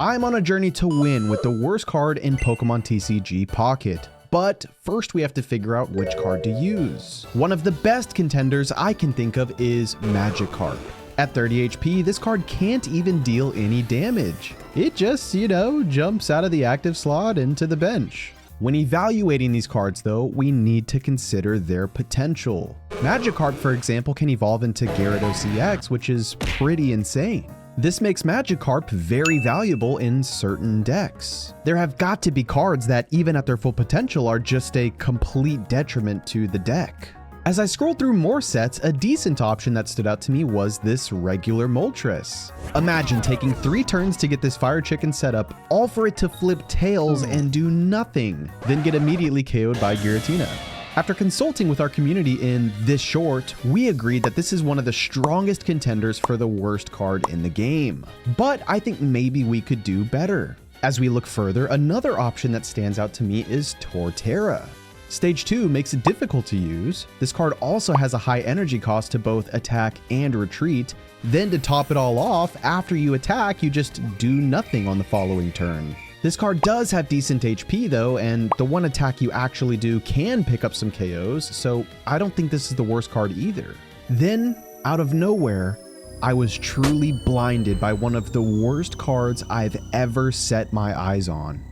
I'm on a journey to win with the worst card in Pokemon TCG Pocket. But first we have to figure out which card to use. One of the best contenders I can think of is Magikarp. At 30 HP, this card can't even deal any damage. It just, jumps out of the active slot into the bench. When evaluating these cards though, we need to consider their potential. Magikarp, for example, can evolve into Gyarados EX, which is pretty insane. This makes Magikarp very valuable in certain decks. There have got to be cards that, even at their full potential, are just a complete detriment to the deck. As I scrolled through more sets, a decent option that stood out to me was this regular Moltres. Imagine taking 3 turns to get this Fire Chicken set up, all for it to flip tails and do nothing, then get immediately KO'd by Giratina. After consulting with our community in this short, we agreed that this is one of the strongest contenders for the worst card in the game. But I think maybe we could do better. As we look further, another option that stands out to me is Torterra. Stage 2 makes it difficult to use. This card also has a high energy cost to both attack and retreat. Then to top it all off, after you attack, you just do nothing on the following turn. This card does have decent HP though, and the one attack you actually do can pick up some KOs, so I don't think this is the worst card either. Then, out of nowhere, I was truly blinded by one of the worst cards I've ever set my eyes on.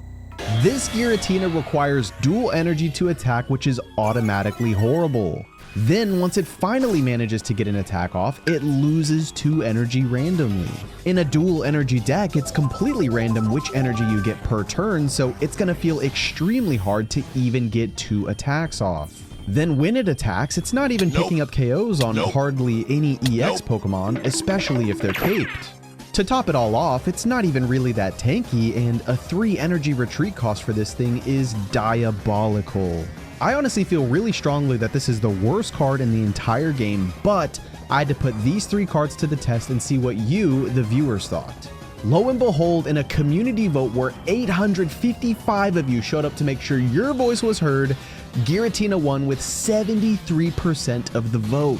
This Giratina requires dual energy to attack, which is automatically horrible. Then, once it finally manages to get an attack off, it loses 2 energy randomly. In a dual energy deck, it's completely random which energy you get per turn, so it's gonna feel extremely hard to even get 2 attacks off. Then when it attacks, it's not even picking up KOs on hardly any EX Pokemon, especially if they're caped. To top it all off, it's not even really that tanky, and a 3 energy retreat cost for this thing is diabolical. I honestly feel really strongly that this is the worst card in the entire game, but I had to put these 3 cards to the test and see what you, the viewers, thought. Lo and behold, in a community vote where 855 of you showed up to make sure your voice was heard, Giratina won with 73% of the vote.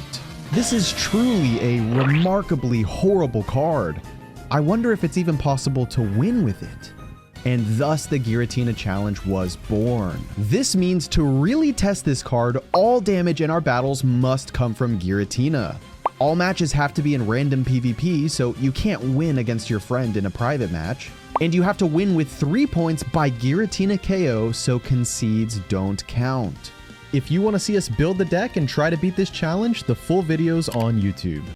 This is truly a remarkably horrible card. I wonder if it's even possible to win with it. And thus the Giratina challenge was born. This means to really test this card, all damage in our battles must come from Giratina. All matches have to be in random PvP, so you can't win against your friend in a private match. And you have to win with 3 points by Giratina KO, so concedes don't count. If you want to see us build the deck and try to beat this challenge, the full video's on YouTube.